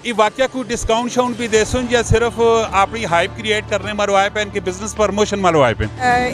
ये वाकया कोई डिस्काउंट शाउंट भी दे सुन या सिर्फ अपनी हाइप क्रिएट करने मारो आए पे इनके बिजनेस प्रमोशन मारो आए पे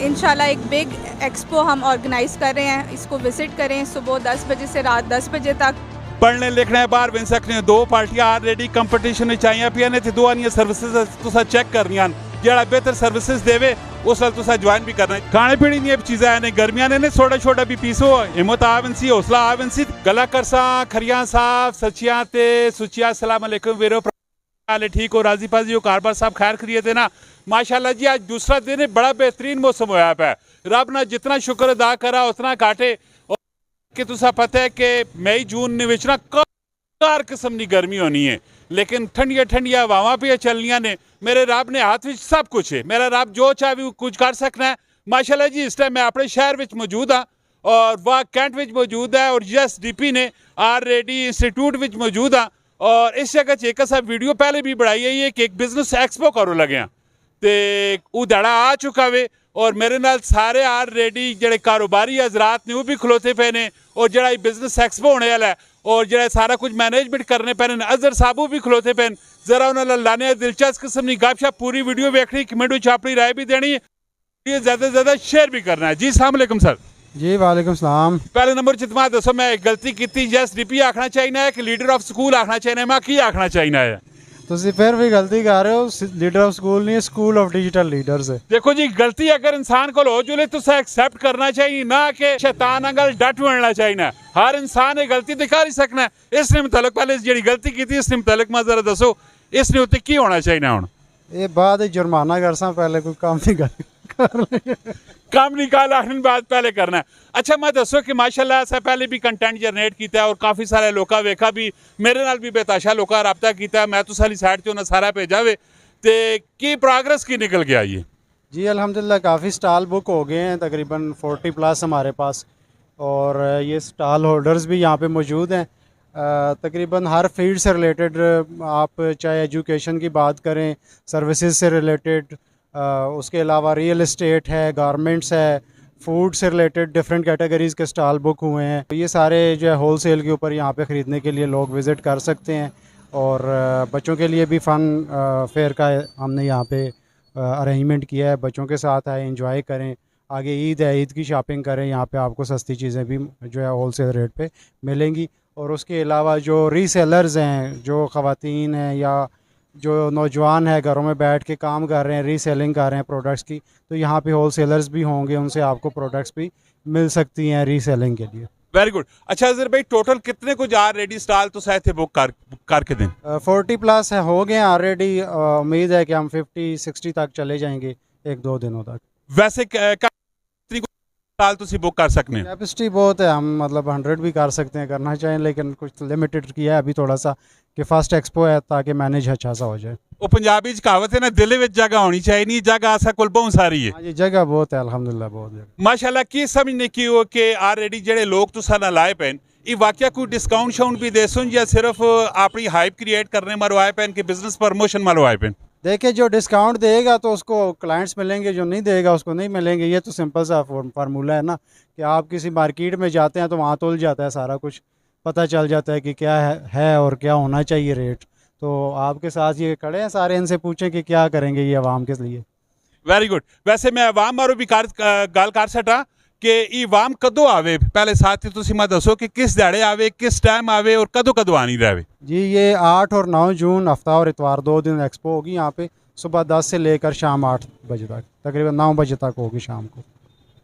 इंशाल्लाह एक बिग एक्सपो हम ऑर्गेनाइज कर रहे हैं, इसको विजिट करें सुबह 10 बजे से रात 10 बजे तक। पढ़ने लिखने बाहर बन सकने दो पार्टियां ऑलरेडी कंपटीशन में चाहिए पिया ने ते दो आनियां सर्विसेज तुसा चेक करनियां जेड़ा बेहतर सर्विसेज देवे उस नाल तुसा ज्वाइन भी करना खाने पीने दी चीज़ां ने गर्मियां ने छोटा छोटा भी पीसो हिम्मत आवन सी हौसला आवन सी गला करसा खरियां साफ सचियां ते सुचिया अस्सलाम वालेकुम वीरो हाल ठीक हो राजी पाजी हो कारबार साहब खैर खरीद है ना माशाल्लाह जी। आज दूसरा दिन है, बड़ा बेहतरीन मौसम होया पे रब ना जितना शुक्र अदा करा उतना घाटे कि तुसा पता है कि मई जून विच ना कार किस्म की गर्मी होनी है लेकिन ठंडिया ठंडिया हवावां पे चलनियां ने। मेरे रब ने हाथ में सब कुछ है, मेरा रब जो चाहे कुछ कर सकना है माशाल्लाह जी। इस टाइम मैं अपने शहर में मौजूद हाँ और वह कैंट में मौजूद है और USDP ने ऑलरेडी इंस्टीट्यूट में मौजूद हाँ और इस जगह एक असा वीडियो पहले भी बनाई है कि एक बिजनेस एक्सपो करो लगे तो वो दड़ा आ चुका वे और मेरे नाल सारे ऑलरेडी जेडे कारोबारी हजरात ने वो भी खलोते पे ने और जरा बिजनेस एक्सपो होने वाला है और जरा सारा कुछ मैनेजमेंट करने पे अजहर साहब भी खलोते पे जरा उन्होंने लाने दिलचस्प किस्म की गपशप पूरी वीडियो वेखनी कमेंट में अपनी राय भी देनी है, ज़्यादा से ज़्यादा शेयर भी करना है। जी अस्सलाम वालेकुम सर। जी वालेकुम सलाम। पहले नंबर चितमा दसो मैं गलती की USDP आखना चाहिए है कि लीडर ऑफ स्कूल आखना चाहिए मैं की आखना चाहिए है तुसी फिर भी गलती कर रहे हो, लीडर ऑफ स्कूल नहीं है, स्कूल ऑफ डिजिटल लीडर्स है। देखो जी गलती अगर इंसान को हो जुले तो एक्सेप्ट करना चाहिए ना कि शैतान अंगल डट बनना चाहिए। हर इंसान ने गलती दिखा ही सकना है। इसने मुतलक पहले जी गलती की थी इसने मुतलक मैं जरा दसो इसने उत्ते की होना चाहिए हुण ये बाद जुर्माना कर सा पहले कोई काम नहीं कर काम निकाल आखिर बाद पहले करना है। अच्छा मैं दसो कि माशाल्लाह असा पहले भी कंटेंट जनरेट किया और काफ़ी सारे लोग वेखा भी मेरे नाल भी बेताशा लोग रबता किया मैं तो सारी साइड से उन्हें सारा भेजा वे तो की प्रोग्रेस की निकल गया ये। जी अल्हम्दुलिल्लाह काफ़ी स्टॉल बुक हो गए हैं, तकरीबन 40+ हमारे पास और ये स्टॉल होल्डर्स भी यहाँ पे मौजूद हैं। तकरीबन हर फील्ड से रिलेटेड आप चाहे एजुकेशन की बात करें, सर्विसेज से रिलेटेड, उसके अलावा रियल एस्टेट है, गारमेंट्स है, फूड से रिलेटेड डिफरेंट कैटेगरीज़ के स्टॉल बुक हुए हैं। ये सारे जो है होल सेल के ऊपर यहाँ पे ख़रीदने के लिए लोग विज़िट कर सकते हैं और बच्चों के लिए भी फ़न फेयर का हमने यहाँ पे अरेंजमेंट किया है। बच्चों के साथ आए, इंजॉय करें, आगे ईद है, ईद की शॉपिंग करें। यहाँ पे आपको सस्ती चीज़ें भी जो है होल सेल रेट पे मिलेंगी और उसके अलावा जो रीसेलर्स हैं, जो ख़वातीन हैं या जो नौजवान है घरों में बैठ के काम कर रहे हैं, रीसेलिंग कर रहे हैं प्रोडक्ट्स की, तो यहाँ पे होल सेलर्स भी होंगे, उनसे आपको प्रोडक्ट्स भी मिल सकती हैं रीसेलिंग के लिए। Very good. अच्छा अजहर भाई टोटल कितने कुछ ऑलरेडी स्टॉल तो शायद थे बुक करके दें 40+ है हो गए ऑलरेडी। उम्मीद है कि हम 50-60 तक चले जाएंगे 1-2 दिनों तक। वैसे स्टॉल तुसी बुक कर सकते हैं? कैपेसिटी बहुत है, हम मतलब 100 भी कर सकते हैं करना चाहें, लेकिन कुछ लिमिटेड किया है अभी थोड़ा सा कि फर्स्ट एक्सपो है ताकि मैनेज अच्छा सा हो जाए। वो पंजाबी कहावत है ना दिल में जगह होनी चाहिए, नहीं जगह आसा कुल बहुत सारी है। हाँ जी जगह बहुत है अल्हम्दुलिल्लाह बहुत जगह। माशाल्लाह की समझने की हो कि ऑलरेडी जेडे लोग तुसा ना लाए पैन ये वाकया कोई डिस्काउंट शाउंट भी दे सुन या सिर्फ अपनी हाइप क्रिएट करने मारो आए पैन के बिजनेस प्रमोशन मारो आए पैन? देखिए जो डिस्काउंट देगा तो उसको क्लाइंट्स मिलेंगे, जो नहीं देगा उसको नहीं मिलेंगे। ये तो सिंपल सा फार्मूला है ना कि आप किसी मार्केट में जाते हैं तो वहाँ तोल जाता है, सारा कुछ पता चल जाता है कि क्या है और क्या होना चाहिए रेट। तो आपके साथ ये खड़े हैं सारे, इनसे पूछें कि क्या करेंगे ये अवाम के लिए। Very good. वैसे मैं अवाम मारो भी गल कर सटा कि ये अवाम कदों आवे, पहले साथ ही तुसी मैं दसो कि किस दिहाड़े आवे, किस टाइम आवे और कदों कदों आनी रहे? जी ये 8 और 9 जून हफ्ता और इतवार 2 दिन एक्सपो होगी यहाँ पे, सुबह 10 से लेकर शाम 8 बजे तक, तकरीबन 9 बजे तक होगी शाम को।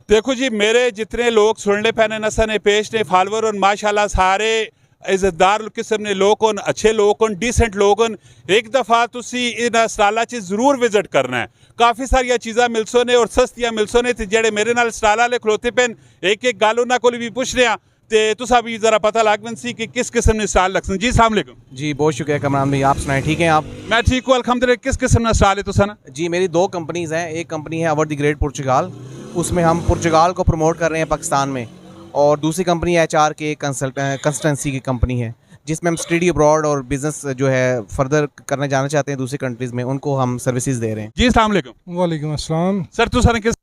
देखो जी मेरे जितने लोग सुनने पैने नसन ने पेश ने फॉलोवर और माशाल्लाह सारे इज्जतदार किस्म ने लोग होन, अच्छे लोग होन, डिसेंट लोग होन। एक दफ़ा तुसी इन स्टाला च ज़रूर विजिट करना है। काफ़ी सारिया चीज़ां मिलसो ने और सस्तियां मिलसो ने ते जेड़े मेरे नाल स्टाल वाले खलोते पैन एक एक गल उन्हां कोल भी पुछ रहे ते तुसा भी ज़रा पता लग सी कि किस किस्म ने स्टाल लगसन। जी अस्सलाम वालेकुम। जी बहुत शुक्रिया कमरान भाई, आप सुनाएं ठीक हैं आप? मैं ठीक हूँ अल्हम्दुलिल्लाह। किस किस्म का स्टाल है तुसा ना? जी मेरी 2 कंपनीज़ हैं। एक कंपनी है अवर द ग्रेट पुर्तगाल, उसमें हम पुर्तगाल को प्रमोट कर रहे हैं पाकिस्तान में, और दूसरी कंपनी HRK कंसल्टेंसी की कंपनी है जिसमें हम स्टडी अब्रॉड और बिजनेस जो है फर्दर करने जाना चाहते हैं दूसरी कंट्रीज़ में, उनको हम सर्विसेज दे रहे हैं। जी अस्सलाम वालेकुम। वालेकुम अस्सलाम। सर तुसा ने किस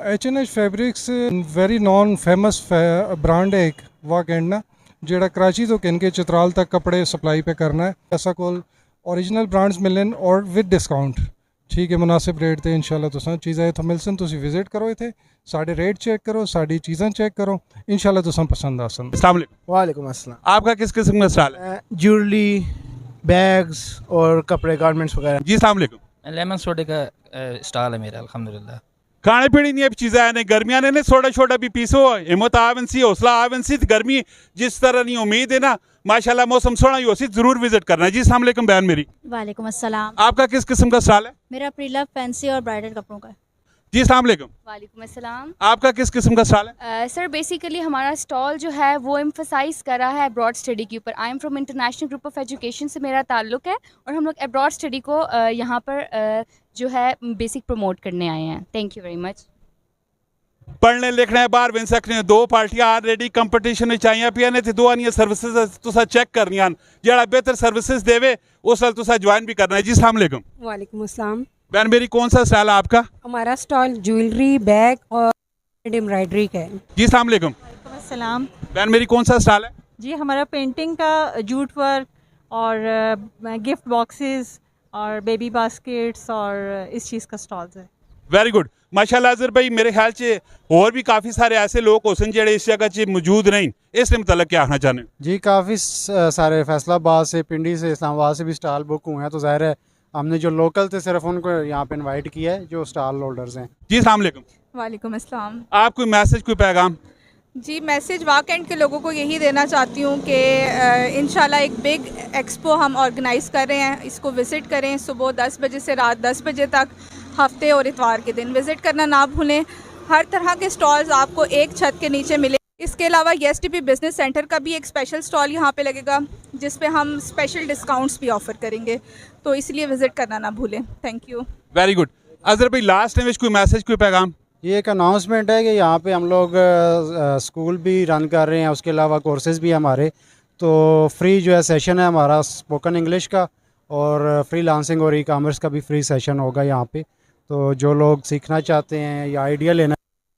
H&H fabrics very non famous brand है एक वाकई ना, ਜਿਹੜਾ कराची तो किन के चित्राल तक कपड़े सप्लाई पे करना है। ऐसा कोल ओरिजिनल ब्रांड्स मिलन और विद डिस्काउंट ठीक है मुनासिब रेट ते इंशाल्लाह तुसां चीज़ां इत्थों मिलसन। तुसीं विजिट करो इत्थे साढ़े रेट चेक करो साड़ी चीज़ां चेक करो इंशाल्लाह तुसां पसंद आसन। अस्सलाम वालेकुम। वालेकुम अस्सलाम। आपका किस किस्म का स्टाइल है? ज्वेलरी, बैग्स और कपड़े, गारमेंट्स वगैरह। जी अस्सलाम वालेकुम। लेमन सोडे का स्टाल है मेरा अल्हम्दुलिल्लाह। खाने पीने दी चीज़ां ने गर्मियां ने छोटा छोटा भी पीसो हिम्मत आवन सी हौसला आवन सी गर्मी जिस तरह की उम्मीद है ना माशाल्लाह मौसम सोना ही हो सी जरूर विजिट करना है। जी अस्सलाम वालेकुम बहन मेरी। वालेकुम अस्सलाम। आपका किस किस्म का स्टाइल है? मेरा प्रीलव फैंसी और ब्राइडल कपड़ों का। जी अस्सलाम वालेकुम। वालेकुम अस्सलाम। आपका किस किस्म का स्टाइल है? सर बेसिकली हमारा स्टॉल जो है वो एम्फसाइज कर रहा है अब्रॉड स्टडी के ऊपर। I am from international group of education से मेरा ताल्लुक है और हम लोग अब्रॉड स्टडी को यहाँ पर जो है बेसिक प्रमोट करने आए हैं। Thank you very much. पढ़ने लिखने बाहर बन सकने दो पार्टियां ऑलरेडी कंपटीशन में आईयां पियां ने ते दो आनियां सर्विसेज तुसा चेक करनियां जेड़ा बेहतर सर्विसेज देवे उस नाल तुसा ज्वाइन भी करना है। जी अस्सलाम वालेकुम। वालेकुम अस्सलाम। बहन मेरी कौन सा स्टाइल है आपका? हमारा स्टॉल ज्वेलरी, बैग और एम्ब्रॉयडरी का है। जी अस्सलाम वालेकुम। अस्सलाम। बहन मेरी कौन सा स्टाइल है? जी हमारा पेंटिंग का जूट वर्क और गिफ्ट बॉक्सेस और बेबी बास्केट्स और इस चीज़ का स्टॉल्स है। वेरी गुड माशाल्लाह अजहर भाई मेरे ख्याल से और भी काफ़ी सारे ऐसे लोग हो सन जेड़े इस जगह च मौजूद नहीं इसलिए मतलब क्या आखना चाहने? जी काफ़ी सारे फैसलाबाद से, पिंडी से, इस्लामाबाद से भी स्टॉल बुक हुए हैं तो ज़ाहिर है हमने जो लोकल थे सिर्फ उनको यहाँ पे इनवाइट किया है जो स्टॉल होल्डर्स हैं। जी अस्सलाम वालेकुम। वालेकुम अस्सलाम। आप कोई मैसेज कोई पैगाम? जी मैसेज वाकएंड के लोगों को यही देना चाहती हूँ कि इंशाल्लाह एक बिग एक्सपो हम ऑर्गेनाइज़ कर रहे हैं। इसको विज़िट करें सुबह 10 बजे से रात 10 बजे तक हफ्ते और इतवार के दिन विज़िट करना ना भूलें। हर तरह के स्टॉल्स आपको एक छत के नीचे मिले। इसके अलावा YesTP बिज़नेस सेंटर का भी एक स्पेशल स्टॉल यहाँ पे लगेगा जिस पे हम स्पेशल डिस्काउंट्स भी ऑफ़र करेंगे तो इसलिए विज़िट करना ना भूलें। Thank you. Very good Azhar भाई लास्ट में कोई मैसेज कोई पैगाम? ये एक अनाउंसमेंट है कि यहाँ पे हम लोग स्कूल भी रन कर रहे हैं उसके अलावा कोर्सेज़ भी हैं हमारे। तो फ्री जो है सेशन है हमारा स्पोकन इंग्लिश का और फ्रीलांसिंग और ई-कॉमर्स का भी फ्री सेशन होगा यहाँ पे। तो जो लोग सीखना चाहते हैं या आइडिया लेना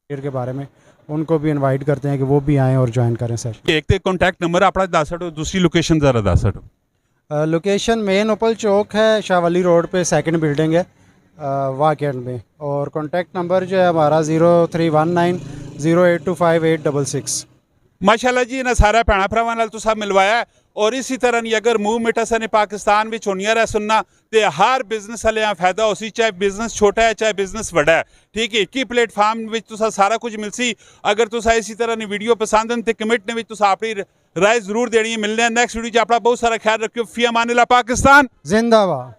है के बारे में उनको भी इनवाइट करते हैं कि वो भी आएँ और ज्वाइन करें सेशन। एक तो कॉन्टैक्ट नंबर अपना दस हटो दूसरी लोकेशन ज़रा दस हटो। लोकेशन मेन ओपल चौक है शाह वली रोड पे सेकंड बिल्डिंग है वाकेंड में और कॉन्टैक्ट नंबर जो है हमारा 0319082586। माशाल्लाह जी इन्हें सारा भैन भरावां नाल तुसां मिलवाया है और इसी तरह नहीं अगर मूव मिठा सने पाकिस्तान में होनियां रह सुनना तो हर बिजनेस वाले फायदा हो सी चाहे बिजनेस छोटा है चाहे बिजनेस बड़ा है ठीक है। एक ही प्लेटफार्म में तुसा सारा कुछ मिल सी। अगर तुसा इसी तरह की वीडियो पसंद है तो कमेंट ने तुसा अपनी राय जरूर देनी है। मिलने नेक्स्ट वीडियो अपना बहुत सारा ख्याल रखियो। फी अमानिल्लाह पाकिस्तान जिंदाबाद।